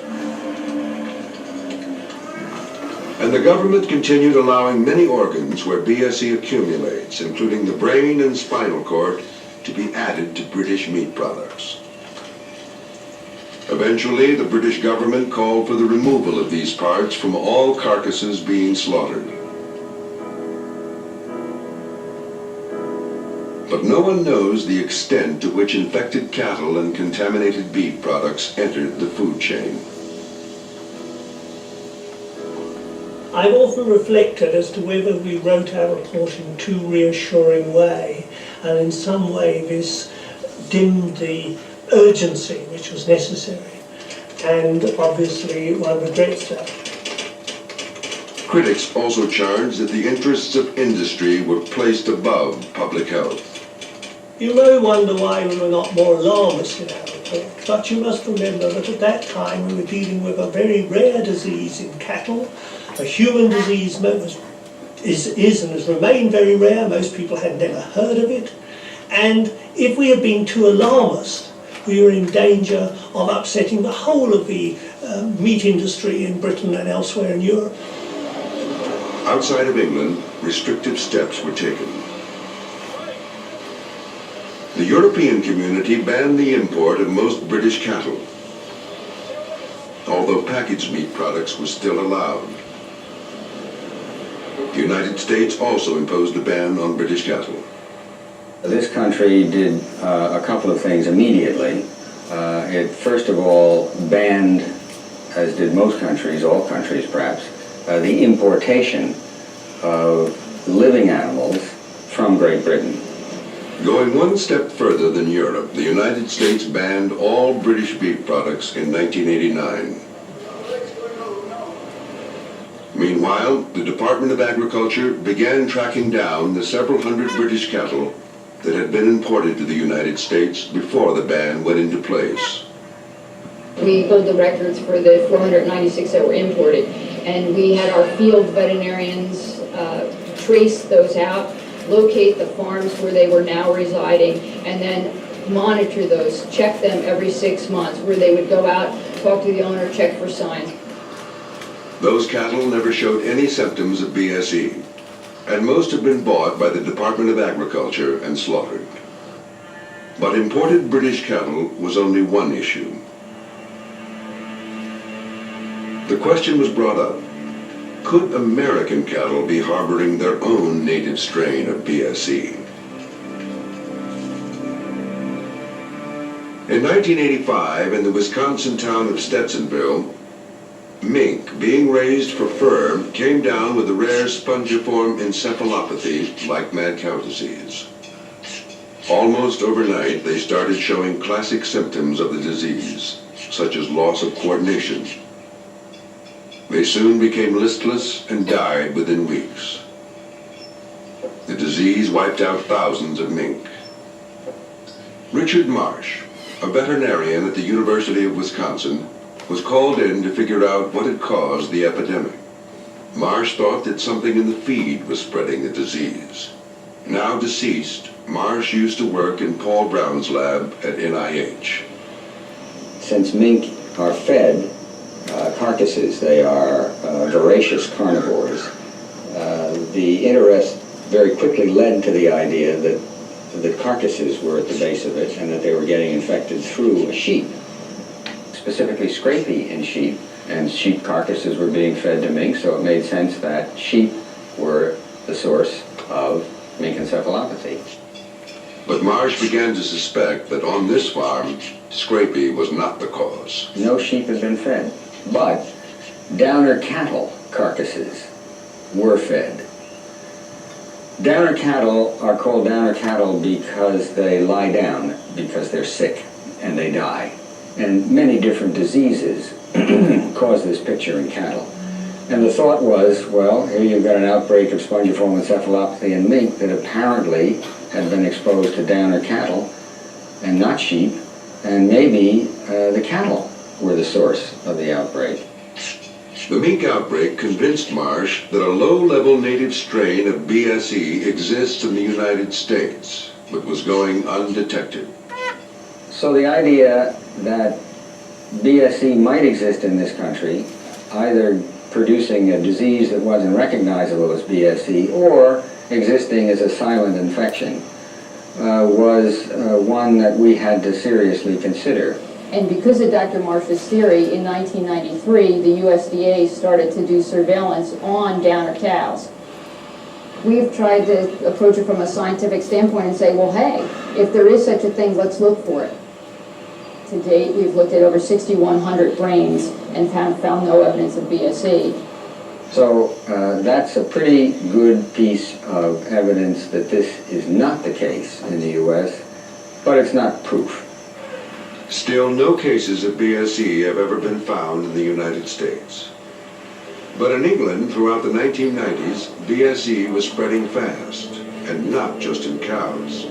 And the government continued allowing many organs where BSE accumulates, including the brain and spinal cord, to be added to British meat products. Eventually, the British government called for the removal of these parts from all carcasses being slaughtered. But no one knows the extent to which infected cattle and contaminated beef products entered the food chain. I've often reflected as to whether we wrote our report in a too reassuring way, and in some way this dimmed the urgency which was necessary, and obviously one regrets that. Critics also charged that the interests of industry were placed above public health. You may wonder why we were not more alarmist in our report, but you must remember that at that time we were dealing with a very rare disease in cattle. A human disease is and has remained very rare. Most people had never heard of it. And If we had been too alarmist, we were in danger of upsetting the whole of the meat industry in Britain and elsewhere in Europe. Outside of England, restrictive steps were taken. The European community banned the import of most British cattle, although packaged meat products were still allowed. The United States also imposed a ban on British cattle. This country did a couple of things immediately. It first of all banned, as did most countries, all countries perhaps, the importation of living animals from Great Britain. Going one step further than Europe, the United States banned all British beef products in 1989. Meanwhile, the Department of Agriculture began tracking down the several hundred British cattle that had been imported to the United States before the ban went into place. We hold the records for the 496 that were imported, and we had our field veterinarians trace those out, locate the farms where they were now residing, and then monitor those, check them every 6 months, where they would go out, talk to the owner, check for signs. Those cattle never showed any symptoms of BSE, and most have been bought by the Department of Agriculture and slaughtered. But imported British cattle was only one issue. The question was brought up, could American cattle be harboring their own native strain of BSE? In 1985, in the Wisconsin town of Stetsonville, mink being raised for fur came down with a rare spongiform encephalopathy like mad cow disease. Almost overnight, they started showing classic symptoms of the disease, such as loss of coordination. They soon became listless and died within weeks. The disease wiped out thousands of mink. Richard Marsh, a veterinarian at the University of Wisconsin, was called in to figure out what had caused the epidemic. Marsh thought that something in the feed was spreading the disease. Now deceased, Marsh used to work in Paul Brown's lab at NIH. Since mink are fed carcasses, they are voracious carnivores, the interest very quickly led to the idea that the carcasses were at the base of it and that they were getting infected through a sheep, specifically scrapie in sheep, and sheep carcasses were being fed to mink, so it made sense that sheep were the source of mink encephalopathy. But Marsh began to suspect that on this farm, scrapie was not the cause. No sheep had been fed, but downer cattle carcasses were fed. Downer cattle are called downer cattle because they lie down, because they're sick and they die. And many different diseases cause this picture in cattle. And the thought was, well, here you've got an outbreak of spongiform encephalopathy in mink that apparently had been exposed to downer cattle and not sheep, and maybe the cattle were the source of the outbreak. The mink outbreak convinced Marsh that a low-level native strain of BSE exists in the United States, but was going undetected. So the idea that BSE might exist in this country, either producing a disease that wasn't recognizable as BSE or existing as a silent infection, was one that we had to seriously consider. And because of Dr. Marsh's theory, in 1993, the USDA started to do surveillance on downer cows. We've tried to approach it from a scientific standpoint and say, well, hey, if there is such a thing, let's look for it. To date, we've looked at over 6,100 brains and found no evidence of BSE. So that's a pretty good piece of evidence that this is not the case in the U.S., but it's not proof. Still, no cases of BSE have ever been found in the United States. But in England, throughout the 1990s, BSE was spreading fast, and not just in cows.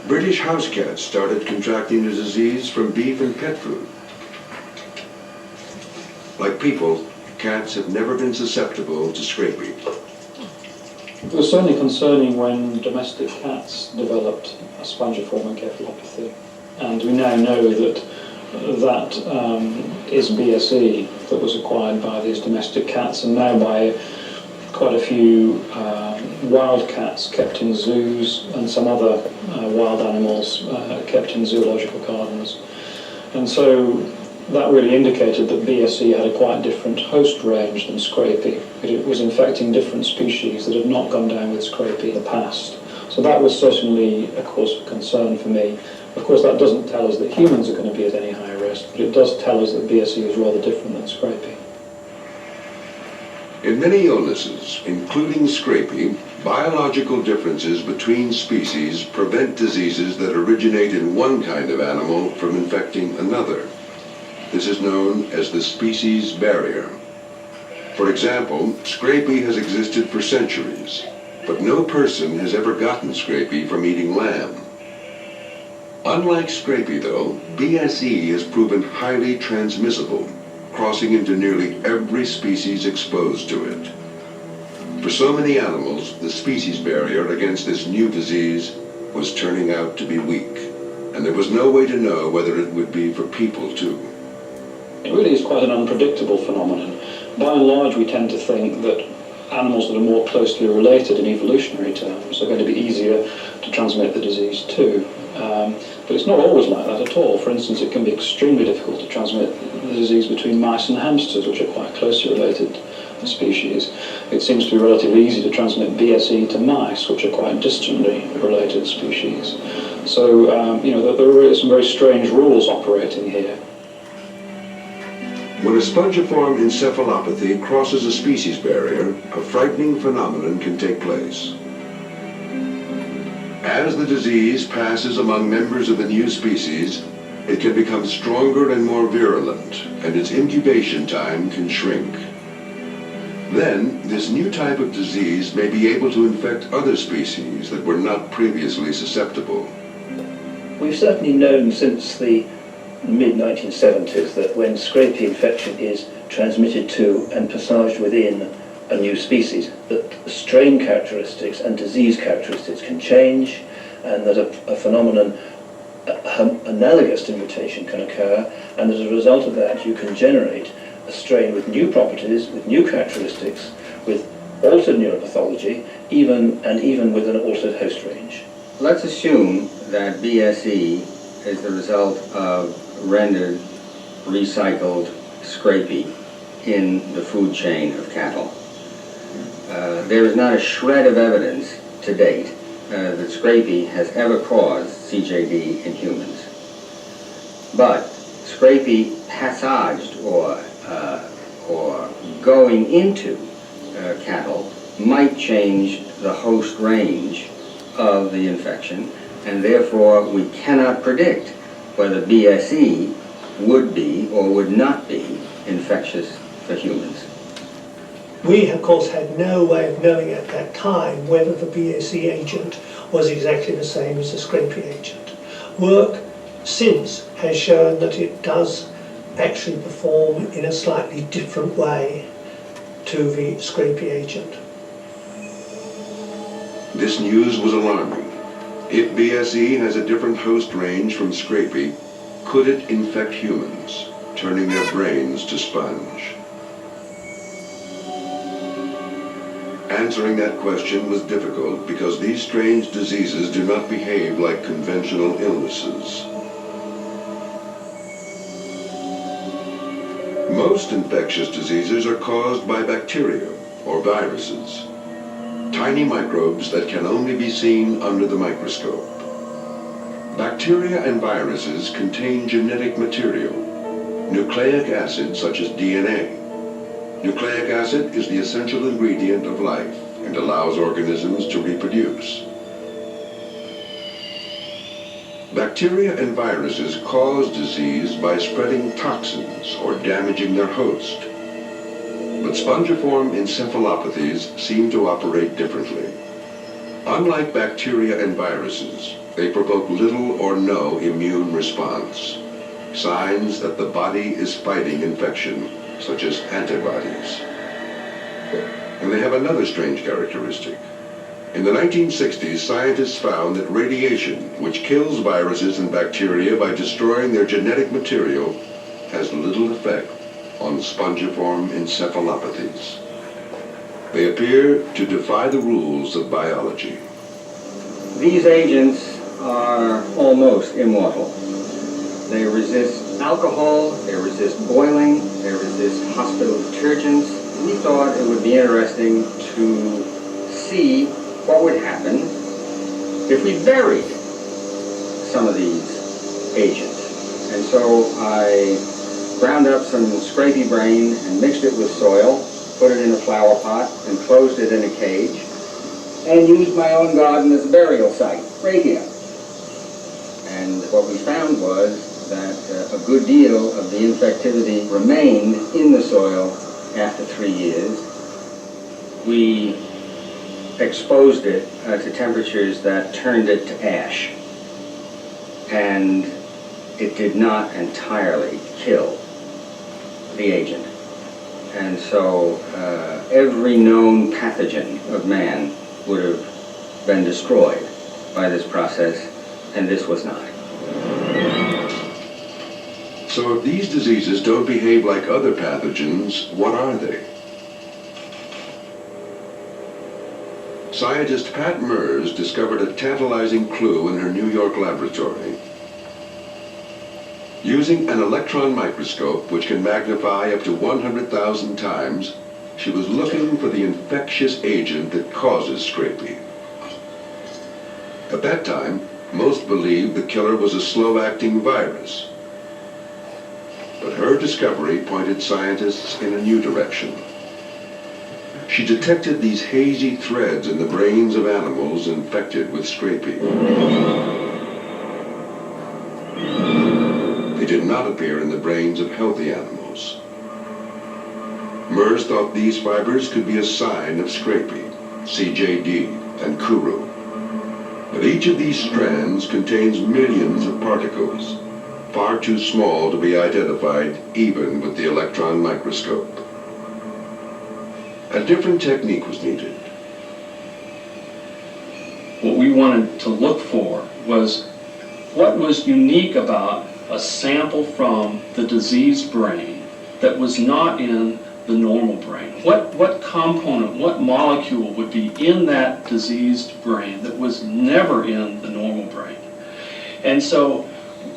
British house cats started contracting the disease from beef and pet food. Like people, cats have never been susceptible to scrapie. It was certainly concerning when domestic cats developed a spongiform encephalopathy, and we now know that is BSE that was acquired by these domestic cats, and now by quite a few wild cats kept in zoos and some other wild animals kept in zoological gardens. And so that really indicated that BSE had a quite different host range than scrapie. It was infecting different species that had not gone down with scrapie in the past. So that was certainly a cause of concern for me. Of course, that doesn't tell us that humans are going to be at any higher risk, but it does tell us that BSE is rather different than scrapie. In many illnesses, including scrapie, biological differences between species prevent diseases that originate in one kind of animal from infecting another. This is known as the species barrier. For example, scrapie has existed for centuries, but no person has ever gotten scrapie from eating lamb. Unlike scrapie, though, BSE has proven highly transmissible, crossing into nearly every species exposed to it. For so many animals, the species barrier against this new disease was turning out to be weak, and there was no way to know whether it would be for people too. It really is quite an unpredictable phenomenon. By and large, we tend to think that animals that are more closely related in evolutionary terms are going to be easier to transmit the disease to. But it's not always like that at all. For instance, it can be extremely difficult to transmit the disease between mice and hamsters, which are quite closely related species. It seems to be relatively easy to transmit BSE to mice, which are quite distantly related species. So, there are really some very strange rules operating here. When a spongiform encephalopathy crosses a species barrier, a frightening phenomenon can take place. As the disease passes among members of the new species, it can become stronger and more virulent, and its incubation time can shrink. Then, this new type of disease may be able to infect other species that were not previously susceptible. We've certainly known since the mid-1970s that when scrapie infection is transmitted to and passaged within a new species, that strain characteristics and disease characteristics can change, and that a phenomenon analogous to mutation can occur, and as a result of that you can generate a strain with new properties, with new characteristics, with altered neuropathology, even with an altered host range. Let's assume that BSE is the result of rendered, recycled scrapie in the food chain of cattle. There is not a shred of evidence to date that scrapie has ever caused CJD in humans. But scrapie passaged or going into cattle might change the host range of the infection, and therefore we cannot predict whether BSE would be or would not be infectious for humans. We, of course, had no way of knowing at that time whether the BSE agent was exactly the same as the scrapie agent. Work since has shown that it does actually perform in a slightly different way to the scrapie agent. This news was alarming. If BSE has a different host range from scrapie, could it infect humans, turning their brains to sponge? Answering that question was difficult because these strange diseases do not behave like conventional illnesses. Most infectious diseases are caused by bacteria or viruses, tiny microbes that can only be seen under the microscope. Bacteria and viruses contain genetic material, nucleic acid such as DNA. Nucleic acid is the essential ingredient of life and allows organisms to reproduce. Bacteria and viruses cause disease by spreading toxins or damaging their host. But spongiform encephalopathies seem to operate differently. Unlike bacteria and viruses, they provoke little or no immune response, signs that the body is fighting infection, such as antibodies. And they have another strange characteristic. In the 1960s, scientists found that radiation, which kills viruses and bacteria by destroying their genetic material, has little effect on spongiform encephalopathies. They appear to defy the rules of biology. These agents are almost immortal. They resist alcohol, they resist boiling, they resist hospital detergents. We thought it would be interesting to see what would happen if we buried some of these agents. And so I ground up some scrapie brain and mixed it with soil, put it in a flower pot, and closed it in a cage, and used my own garden as a burial site, right here. And what we found was that a good deal of the infectivity remained in the soil after 3 years. We exposed it to temperatures that turned it to ash, and it did not entirely kill the agent. And so every known pathogen of man would have been destroyed by this process, and this was not. So if these diseases don't behave like other pathogens, what are they? Scientist Pat Mers discovered a tantalizing clue in her New York laboratory. Using an electron microscope, which can magnify up to 100,000 times, she was looking for the infectious agent that causes scrapie. At that time, most believed the killer was a slow-acting virus. But her discovery pointed scientists in a new direction. She detected these hazy threads in the brains of animals infected with scrapie. They did not appear in the brains of healthy animals. Mers thought these fibers could be a sign of scrapie, CJD, and Kuru. But each of these strands contains millions of particles, far too small to be identified even with the electron microscope. A different technique was needed. What we wanted to look for was what was unique about a sample from the diseased brain that was not in the normal brain. What component, what molecule would be in that diseased brain that was never in the normal brain? And so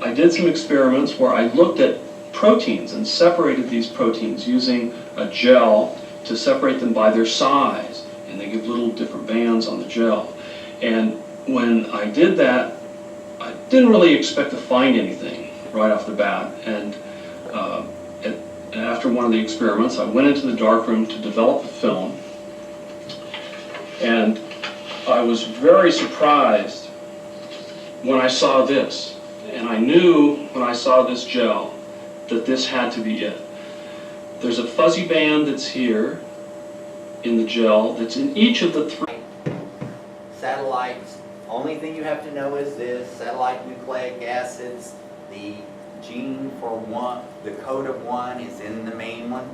I did some experiments where I looked at proteins and separated these proteins using a gel to separate them by their size, and they give little different bands on the gel. And when I did that, I didn't really expect to find anything right off the bat. And after one of the experiments, I went into the darkroom to develop the film, and I was very surprised when I saw this. And I knew when I saw this gel that this had to be it. There's a fuzzy band that's here in the gel that's in each of the three. Satellites, only thing you have to know is this: satellite nucleic acids, the gene for one, the code of one is in the main one.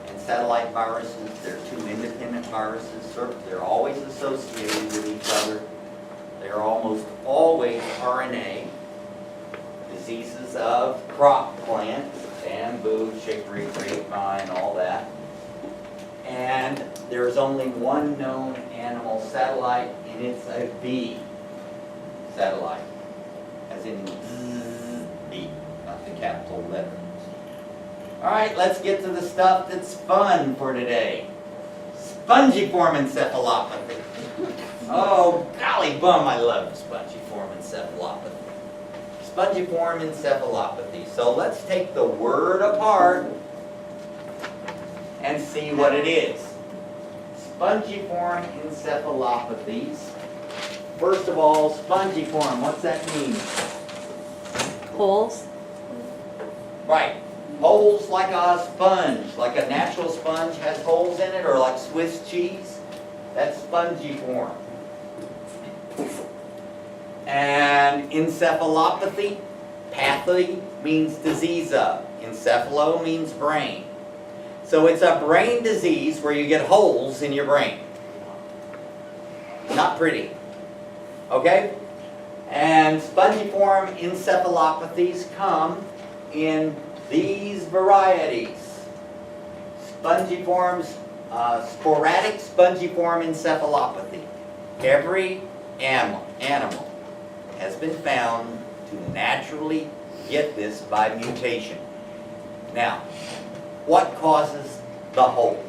And satellite viruses, they're two independent viruses. They're always associated with each other. They're almost always RNA. Diseases of crop plants, bamboo, chicory, grapevine, all that. And there's only one known animal satellite, and it's a bee satellite, as in bee, not the capital letter. All right, let's get to the stuff that's fun for today. Spongiform encephalopathy. Oh, golly bum, I love spongiform encephalopathy. Spongiform encephalopathy. So let's take the word apart and see what it is. Spongiform encephalopathies. First of all, spongiform, what's that mean? Holes? Right. Holes like a sponge, like a natural sponge has holes in it, or like Swiss cheese. That's spongiform. And encephalopathy, pathy means disease of. Encephalo means brain. So it's a brain disease where you get holes in your brain. Not pretty. Okay? And spongiform encephalopathies come in these varieties. Sporadic spongiform encephalopathy. Every animal has been found to naturally get this by mutation. Now, what causes the holes?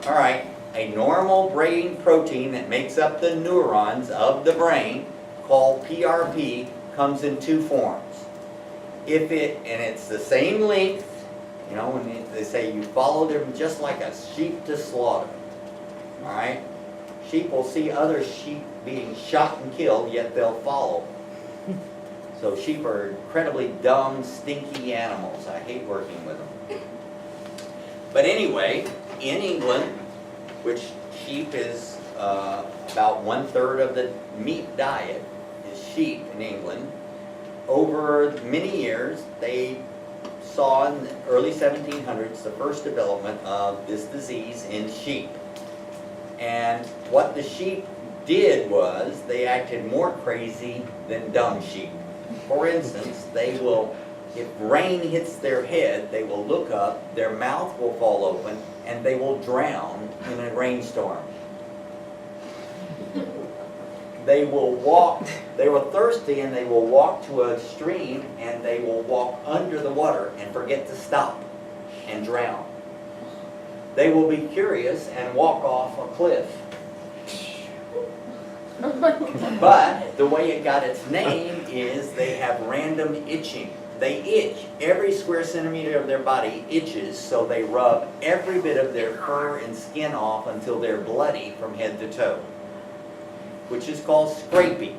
All right, a normal brain protein that makes up the neurons of the brain, called PRP, comes in two forms. And it's the same length, you know, when they say you follow them just like a sheep to slaughter. All right? Sheep will see other sheep being shot and killed, yet they'll follow. So sheep are incredibly dumb, stinky animals. I hate working with them. But anyway, in England, which sheep is about 1/3 of the meat diet is sheep in England, over many years they saw in the early 1700s the first development of this disease in sheep. And what the sheep did was they acted more crazy than dumb sheep. For instance, they will, if rain hits their head, they will look up, their mouth will fall open, and they will drown in a rainstorm. They will walk, they were thirsty and they will walk to a stream and they will walk under the water and forget to stop and drown. They will be curious and walk off a cliff. But the way it got its name is they have random itching. They itch. Every square centimeter of their body itches, so they rub every bit of their fur and skin off until they're bloody from head to toe, which is called scrapie.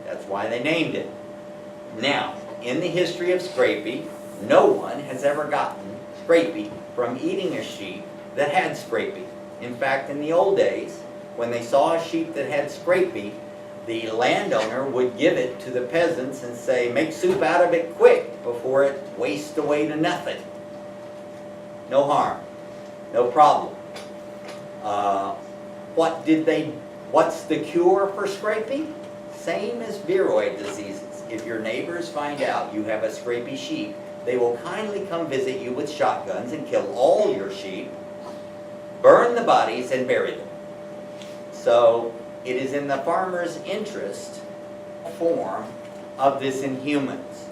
That's why they named it. Now, in the history of scrapie, no one has ever gotten scrapie from eating a sheep that had scrapie. In fact, in the old days, when they saw a sheep that had scrapie, the landowner would give it to the peasants and say, make soup out of it quick before it wastes away to nothing. No harm, no problem. What's the cure for scrapie? Same as viroid diseases. If your neighbors find out you have a scrapie sheep, they will kindly come visit you with shotguns and kill all your sheep, burn the bodies, and bury them. So it is in the farmer's interest form of this in humans.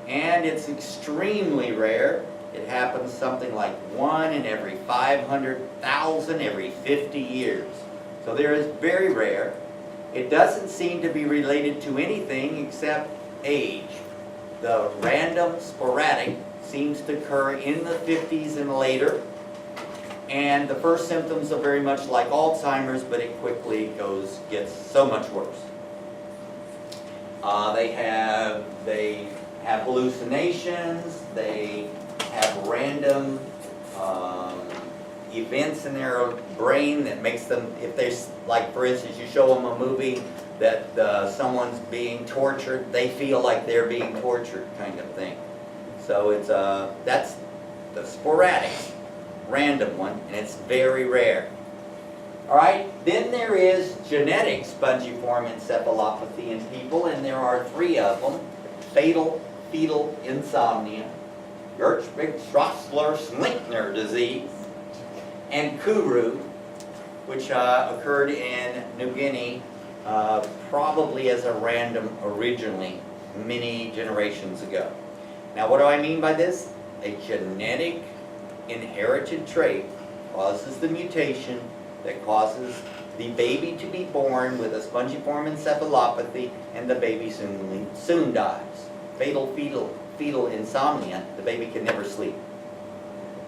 And it's extremely rare. It happens something like 1 in every 500,000 every 50 years. So there is very rare. It doesn't seem to be related to anything except age. The random sporadic seems to occur in the 50s and later. And the first symptoms are very much like Alzheimer's, but it quickly gets so much worse. They have hallucinations. They have random events in their brain that makes them, if they, like for instance, you show them a movie that someone's being tortured, they feel like they're being tortured, kind of thing. So it's that's the sporadic, random one, and it's very rare. All right, then there is genetic spongiform encephalopathy in people, and there are 3 of them: fatal fetal insomnia, Gertschbig-Schrossler-Slinkner disease, and Kuru, which occurred in New Guinea, probably as a random originally, many generations ago. Now, what do I mean by this? A genetic inherited trait causes the mutation that causes the baby to be born with a spongiform encephalopathy, and the baby soon dies. Fatal fetal insomnia, the baby can never sleep.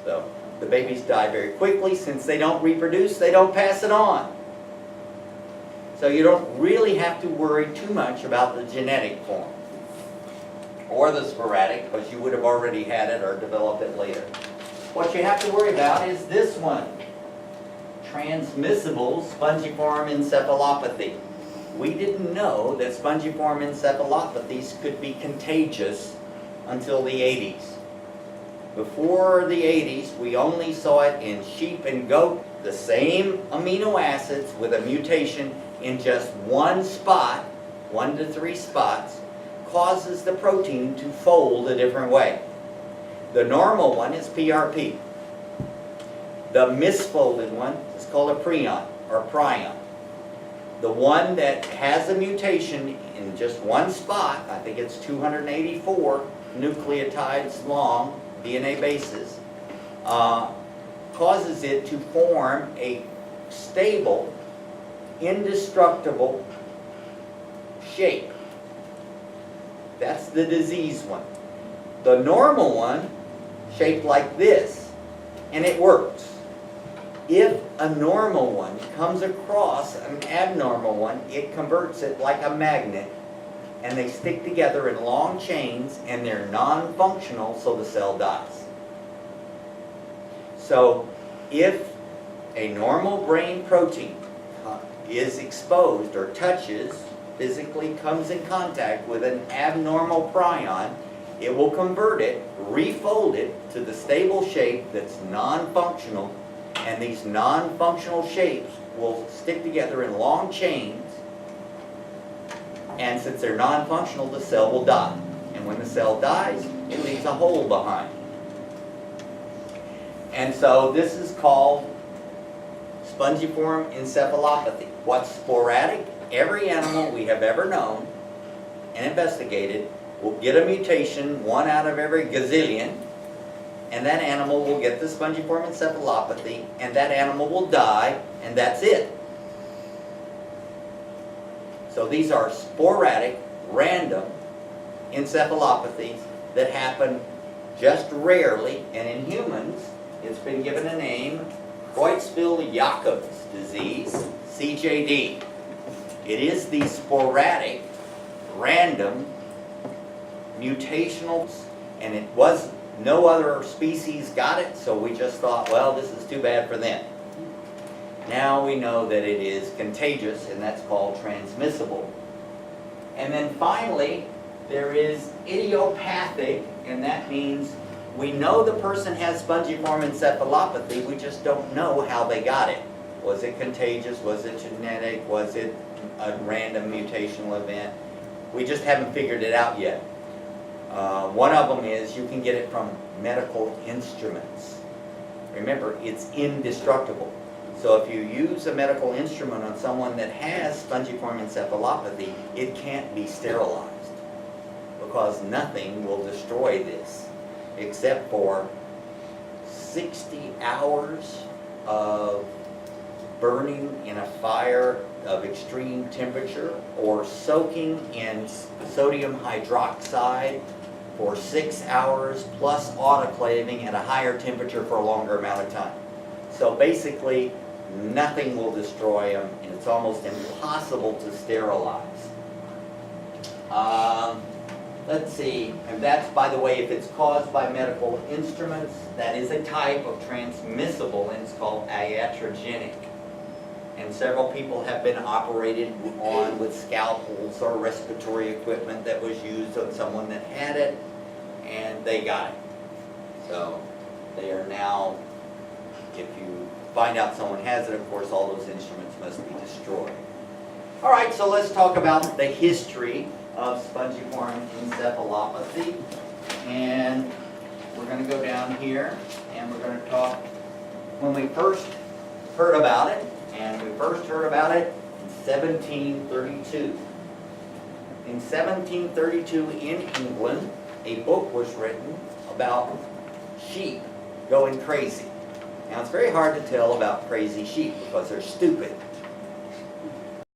So the babies die very quickly. Since they don't reproduce, they don't pass it on. So you don't really have to worry too much about the genetic form or the sporadic, because you would have already had it or developed it later. What you have to worry about is this one: transmissible spongiform encephalopathy. We didn't know that spongiform encephalopathies could be contagious until the 80s. Before the 80s, we only saw it in sheep and goat, the same amino acids with a mutation, in just one spot, 1 to 3 spots, causes the protein to fold a different way. The normal one is PRP. The misfolded one is called a prion or prion. The one that has a mutation in just one spot, I think it's 284 nucleotides long, DNA bases, causes it to form a stable, indestructible shape. That's the disease one. The normal one, shaped like this, and it works. If a normal one comes across an abnormal one, it converts it like a magnet, and they stick together in long chains, and they're non-functional, so the cell dies. So if a normal brain protein is exposed or touches, physically comes in contact with an abnormal prion, it will convert it, refold it to the stable shape that's non-functional, and these non-functional shapes will stick together in long chains, and since they're non-functional, the cell will die. And when the cell dies, it leaves a hole behind. And so this is called spongiform encephalopathy. What's sporadic? Every animal we have ever known and investigated will get a mutation, 1 out of every gazillion, and that animal will get the spongiform encephalopathy, and that animal will die, and that's it. So these are sporadic, random encephalopathies that happen just rarely, and in humans, it's been given a name, Creutzfeldt-Jakob's disease, CJD. It is the sporadic, random, mutational, and it was no other species got it, so we just thought, well, this is too bad for them. Now we know that it is contagious, and that's called transmissible. And then finally, there is idiopathic, and that means we know the person has spongiform encephalopathy, we just don't know how they got it. Was it contagious? Was it genetic? Was it a random mutational event? We just haven't figured it out yet. One of them is you can get it from medical instruments. Remember, it's indestructible. So if you use a medical instrument on someone that has spongiform encephalopathy, it can't be sterilized because nothing will destroy this except for 60 hours of burning in a fire of extreme temperature or soaking in sodium hydroxide for 6 hours plus autoclaving at a higher temperature for a longer amount of time. So basically, nothing will destroy them, and it's almost impossible to sterilize. Let's see, and that's, by the way, if it's caused by medical instruments, that is a type of transmissible, and it's called iatrogenic. And several people have been operated on with scalpels or respiratory equipment that was used on someone that had it, and they got it. So they are now, if you find out someone has it, of course, all those instruments must be destroyed. All right, so let's talk about the history of spongiform encephalopathy. And we're going to go down here, and we're going to talk when we first heard about it. And we first heard about it in 1732. In 1732 in England, a book was written about sheep going crazy. Now it's very hard to tell about crazy sheep because they're stupid.